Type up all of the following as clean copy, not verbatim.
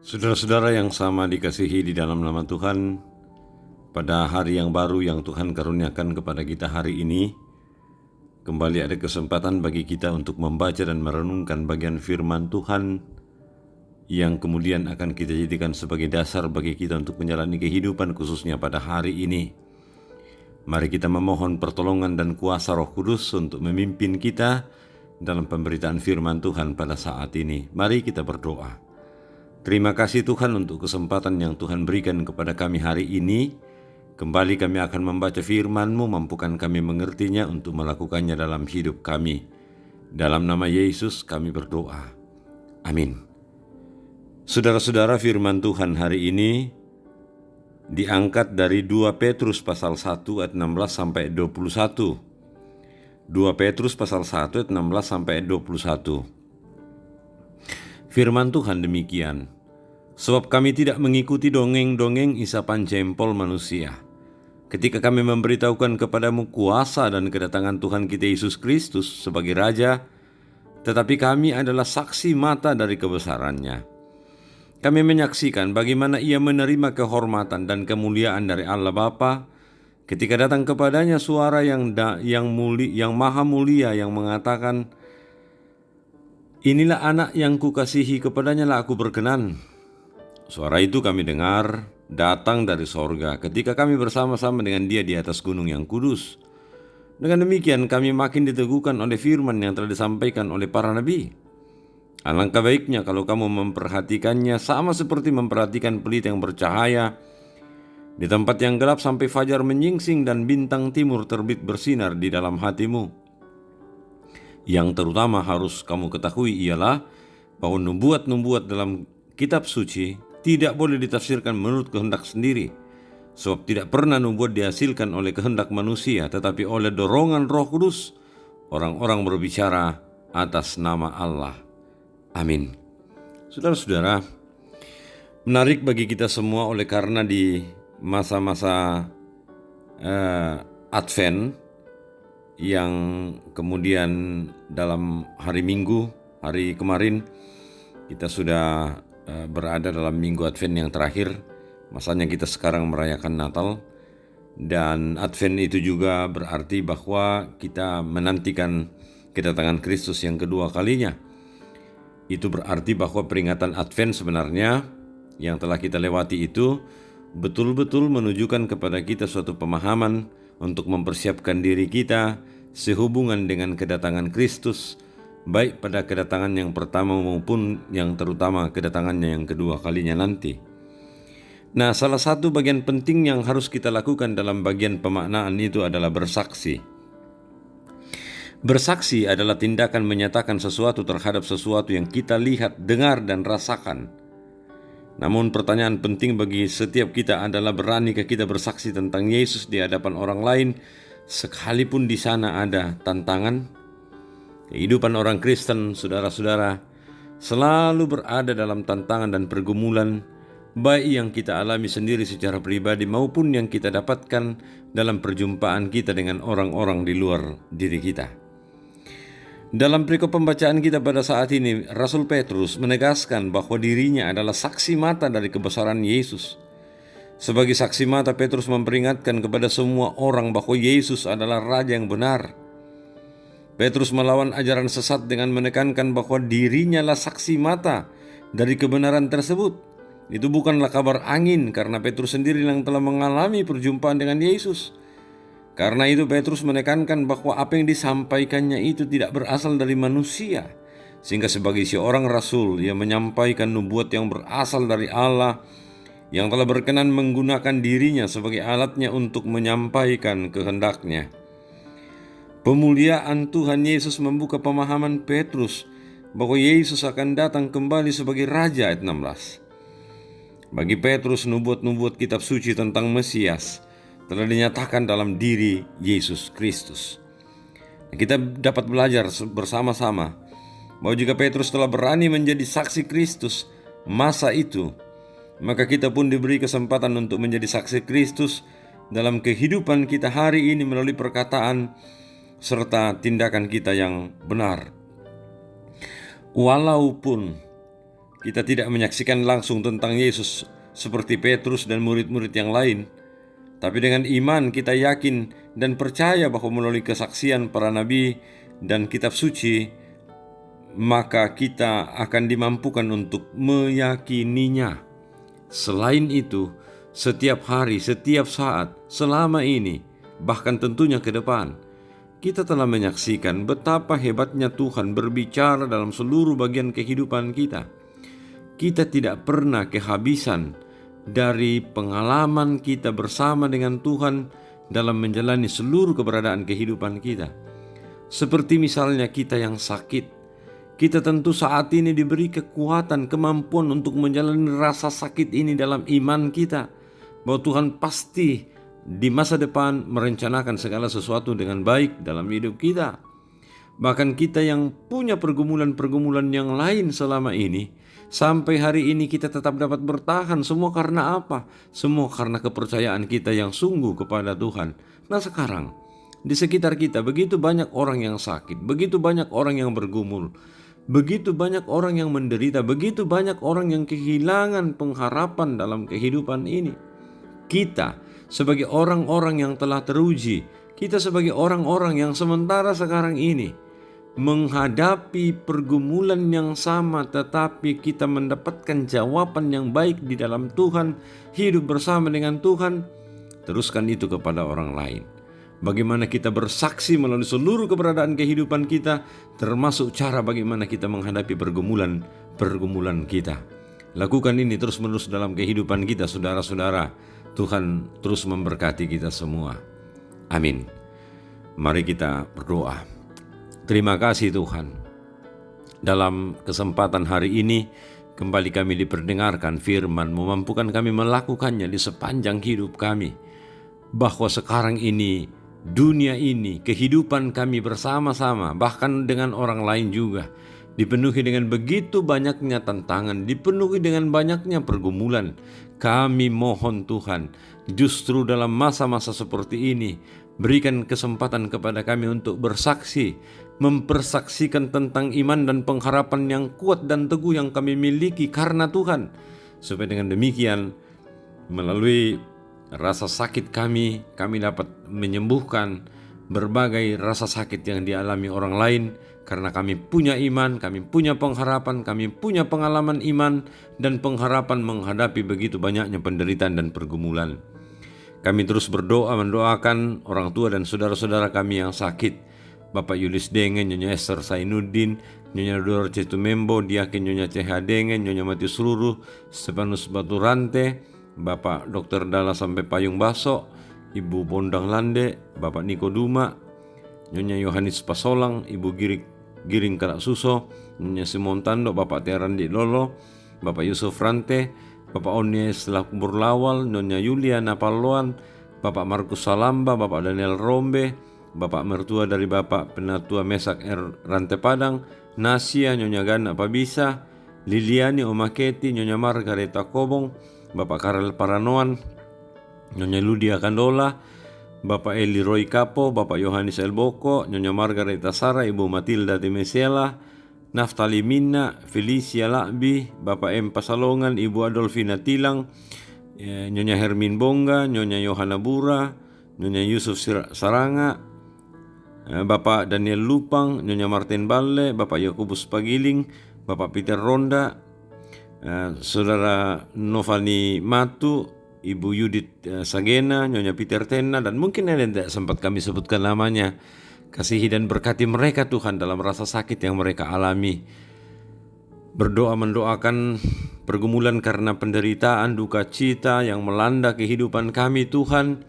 Saudara-saudara yang sama dikasihi di dalam nama Tuhan, pada hari yang baru yang Tuhan karuniakan kepada kita hari ini, kembali ada kesempatan bagi kita untuk membaca dan merenungkan bagian firman Tuhan yang kemudian akan kita jadikan sebagai dasar bagi kita untuk menjalani kehidupan khususnya pada hari ini. Mari kita memohon pertolongan dan kuasa Roh Kudus untuk memimpin kita dalam pemberitaan firman Tuhan pada saat ini. Mari kita berdoa. Terima kasih Tuhan untuk kesempatan yang Tuhan berikan kepada kami hari ini. Kembali kami akan membaca firman-Mu, mampukan kami mengertinya untuk melakukannya dalam hidup kami. Dalam nama Yesus kami berdoa. Amin. Saudara-saudara, firman Tuhan hari ini diangkat dari 2 Petrus pasal 1 ayat 16 sampai 21. 2 Petrus pasal 1 ayat 16 sampai 21. Firman Tuhan demikian, sebab kami tidak mengikuti dongeng-dongeng isapan jempol manusia. Ketika kami memberitahukan kepadamu kuasa dan kedatangan Tuhan kita Yesus Kristus sebagai Raja, tetapi kami adalah saksi mata dari kebesarannya. Kami menyaksikan bagaimana ia menerima kehormatan dan kemuliaan dari Allah Bapa, ketika datang kepadanya suara yang maha mulia yang mengatakan, "Inilah anak yang kukasihi, kepadanya lah aku berkenan." Suara itu kami dengar datang dari sorga ketika kami bersama-sama dengan dia di atas gunung yang kudus. Dengan demikian kami makin diteguhkan oleh firman yang telah disampaikan oleh para nabi. Alangkah baiknya kalau kamu memperhatikannya sama seperti memperhatikan pelita yang bercahaya di tempat yang gelap sampai fajar menyingsing dan bintang timur terbit bersinar di dalam hatimu. Yang terutama harus kamu ketahui ialah bahwa nubuat-nubuat dalam kitab suci tidak boleh ditafsirkan menurut kehendak sendiri, sebab tidak pernah nubuat dihasilkan oleh kehendak manusia, tetapi oleh dorongan Roh Kudus orang-orang berbicara atas nama Allah. Amin. Saudara-saudara, menarik bagi kita semua oleh karena di masa-masa Advent yang kemudian dalam hari Minggu, hari kemarin kita sudah berada dalam Minggu Advent yang terakhir. Masanya kita sekarang merayakan Natal, dan Advent itu juga berarti bahwa kita menantikan kedatangan Kristus yang kedua kalinya. Itu berarti bahwa peringatan Advent sebenarnya yang telah kita lewati itu betul-betul menunjukkan kepada kita suatu pemahaman untuk mempersiapkan diri kita sehubungan dengan kedatangan Kristus, baik pada kedatangan yang pertama maupun yang terutama kedatangannya yang kedua kalinya nanti. Nah, salah satu bagian penting yang harus kita lakukan dalam bagian pemaknaan itu adalah bersaksi. Bersaksi adalah tindakan menyatakan sesuatu terhadap sesuatu yang kita lihat, dengar, dan rasakan. Namun pertanyaan penting bagi setiap kita adalah, beranikah kita bersaksi tentang Yesus di hadapan orang lain sekalipun di sana ada tantangan? Kehidupan orang Kristen, saudara-saudara, selalu berada dalam tantangan dan pergumulan, baik yang kita alami sendiri secara pribadi maupun yang kita dapatkan dalam perjumpaan kita dengan orang-orang di luar diri kita. Dalam perikop pembacaan kita pada saat ini, Rasul Petrus menegaskan bahwa dirinya adalah saksi mata dari kebesaran Yesus. Sebagai saksi mata, Petrus memperingatkan kepada semua orang bahwa Yesus adalah Raja yang benar. Petrus melawan ajaran sesat dengan menekankan bahwa dirinya lah saksi mata dari kebenaran tersebut. Itu bukanlah kabar angin, karena Petrus sendiri yang telah mengalami perjumpaan dengan Yesus. Karena itu Petrus menekankan bahwa apa yang disampaikannya itu tidak berasal dari manusia, sehingga sebagai seorang rasul ia menyampaikan nubuat yang berasal dari Allah yang telah berkenan menggunakan dirinya sebagai alatnya untuk menyampaikan kehendaknya. Pemuliaan Tuhan Yesus membuka pemahaman Petrus bahwa Yesus akan datang kembali sebagai Raja, ayat 16. Bagi Petrus, nubuat-nubuat kitab suci tentang Mesias telah dinyatakan dalam diri Yesus Kristus. Kita dapat belajar bersama-sama bahwa jika Petrus telah berani menjadi saksi Kristus masa itu, maka kita pun diberi kesempatan untuk menjadi saksi Kristus dalam kehidupan kita hari ini melalui perkataan serta tindakan kita yang benar. Walaupun Kita tidak menyaksikan langsung tentang Yesus seperti Petrus dan murid-murid yang lain, tapi dengan iman kita yakin dan percaya bahwa melalui kesaksian para nabi dan kitab suci, maka kita akan dimampukan untuk meyakininya. Selain itu, setiap hari, setiap saat, selama ini, bahkan tentunya ke depan, kita telah menyaksikan betapa hebatnya Tuhan berbicara dalam seluruh bagian kehidupan kita. Kita tidak pernah kehabisan dari pengalaman kita bersama dengan Tuhan dalam menjalani seluruh keberadaan kehidupan kita. Seperti misalnya kita yang sakit, kita tentu saat ini diberi kekuatan, kemampuan untuk menjalani rasa sakit ini dalam iman kita, bahwa Tuhan pasti di masa depan merencanakan segala sesuatu dengan baik dalam hidup kita. Bahkan kita yang punya pergumulan-pergumulan yang lain selama ini, sampai hari ini kita tetap dapat bertahan. Semua karena apa? Semua karena kepercayaan kita yang sungguh kepada Tuhan. Nah sekarang, di sekitar kita begitu banyak orang yang sakit, begitu banyak orang yang bergumul, begitu banyak orang yang menderita, begitu banyak orang yang kehilangan pengharapan dalam kehidupan ini. Kita sebagai orang-orang yang telah teruji, kita sebagai orang-orang yang sementara sekarang ini menghadapi pergumulan yang sama, tetapi kita mendapatkan jawaban yang baik di dalam Tuhan, hidup bersama dengan Tuhan. Teruskan itu kepada orang lain. Bagaimana kita bersaksi melalui seluruh keberadaan kehidupan kita, termasuk cara bagaimana kita menghadapi pergumulan kita. Lakukan ini terus-menerus dalam kehidupan kita, saudara-saudara. Tuhan terus memberkati kita semua. Amin. Mari kita berdoa. Terima kasih Tuhan. Dalam kesempatan hari ini, kembali kami diperdengarkan firman, memampukan kami melakukannya di sepanjang hidup kami. Bahwa sekarang ini, dunia ini, kehidupan kami bersama-sama, bahkan dengan orang lain juga, dipenuhi dengan begitu banyaknya tantangan, dipenuhi dengan banyaknya pergumulan. Kami mohon Tuhan, justru dalam masa-masa seperti ini, berikan kesempatan kepada kami untuk bersaksi, mempersaksikan tentang iman dan pengharapan yang kuat dan teguh yang kami miliki karena Tuhan. Supaya dengan demikian, melalui rasa sakit kami dapat menyembuhkan berbagai rasa sakit yang dialami orang lain, karena kami punya iman, kami punya pengharapan, kami punya pengalaman iman dan pengharapan menghadapi begitu banyaknya penderitaan dan pergumulan. Kami terus berdoa mendoakan orang tua dan saudara-saudara kami yang sakit, Bapak Yulis Dengen, Nyonya Esther Sainuddin, Nyonya Dorce Tumembo, Diaken Nyonya CH Dengen, Nyonya Matius Ruru, Stefanus Baturante, Bapak Dr. Dala sampai Payung Baso, Ibu Bondang Lande, Bapak Niko Duma, Nyonya Yohanis Pasolang, Ibu Giring Kalak Suso, Nyonya Simon Tando, Bapak Terandi Lolo, Bapak Yusuf Rante, Bapak Onies Lakbur Lawal, Nyonya Yulia Napaloan, Bapak Markus Salamba, Bapak Daniel Rombe, Bapak mertua dari Bapak Penatua Mesak Rante Padang, Nasia, Nyonya Gana Pabisa, Liliani Omaketi, Nyonya Margareta Kobong, Bapak Karel Paranoan, Nyonya Ludia Kandola, Bapak Eli Roy Kapo, Bapak Yohanes Elboko, Nyonya Margareta Sara, Ibu Matilda de Mesela, Naftali Minna, Felicia Lakbi, Bapak M. Pasalongan, Ibu Adolfina Tilang, Nyonya Hermin Bongga, Nyonya Yohana Bura, Nyonya Yusuf Saranga, Bapak Daniel Lupang, Nyonya Martin Balle, Bapak Yakobus Pagiling, Bapak Peter Ronda, Saudara Novani Matu, Ibu Yudit Sagena, Nyonya Peter Tena, dan mungkin ada yang tidak sempat kami sebutkan namanya. Kasihi dan berkati mereka Tuhan dalam rasa sakit yang mereka alami. Berdoa mendoakan pergumulan karena penderitaan, duka cita yang melanda kehidupan kami Tuhan.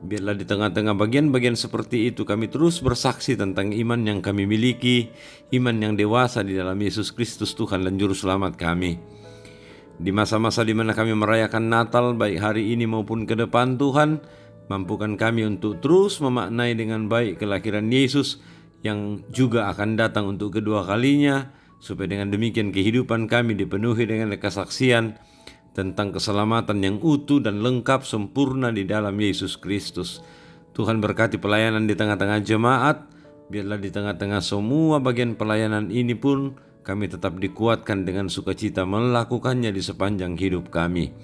Biarlah di tengah-tengah bagian-bagian seperti itu kami terus bersaksi tentang iman yang kami miliki, iman yang dewasa di dalam Yesus Kristus Tuhan dan Juru Selamat kami. Di masa-masa di mana kami merayakan Natal, baik hari ini maupun ke depan Tuhan, mampukan kami untuk terus memaknai dengan baik kelahiran Yesus yang juga akan datang untuk kedua kalinya, supaya dengan demikian kehidupan kami dipenuhi dengan kesaksian tentang keselamatan yang utuh dan lengkap sempurna di dalam Yesus Kristus. Tuhan berkati pelayanan di tengah-tengah jemaat. Biarlah di tengah-tengah semua bagian pelayanan ini pun kami tetap dikuatkan dengan sukacita melakukannya di sepanjang hidup kami.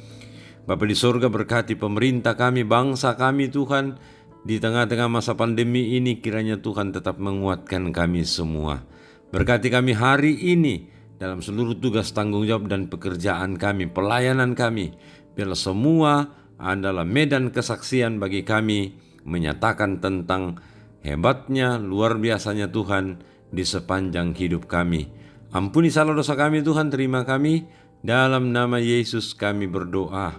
Bapa di sorga, berkati pemerintah kami, bangsa kami Tuhan. Di tengah-tengah masa pandemi ini kiranya Tuhan tetap menguatkan kami semua. Berkati kami hari ini dalam seluruh tugas tanggung jawab dan pekerjaan kami, pelayanan kami. Biarlah semua adalah medan kesaksian bagi kami, menyatakan tentang hebatnya, luar biasanya Tuhan di sepanjang hidup kami. Ampuni salah dosa kami Tuhan, terima kami. Dalam nama Yesus kami berdoa.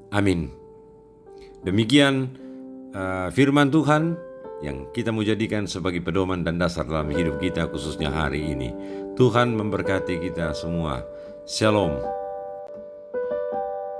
Amin. Demikian firman Tuhan yang kita mau jadikan sebagai pedoman dan dasar dalam hidup kita, khususnya hari ini. Tuhan memberkati kita semua. Shalom.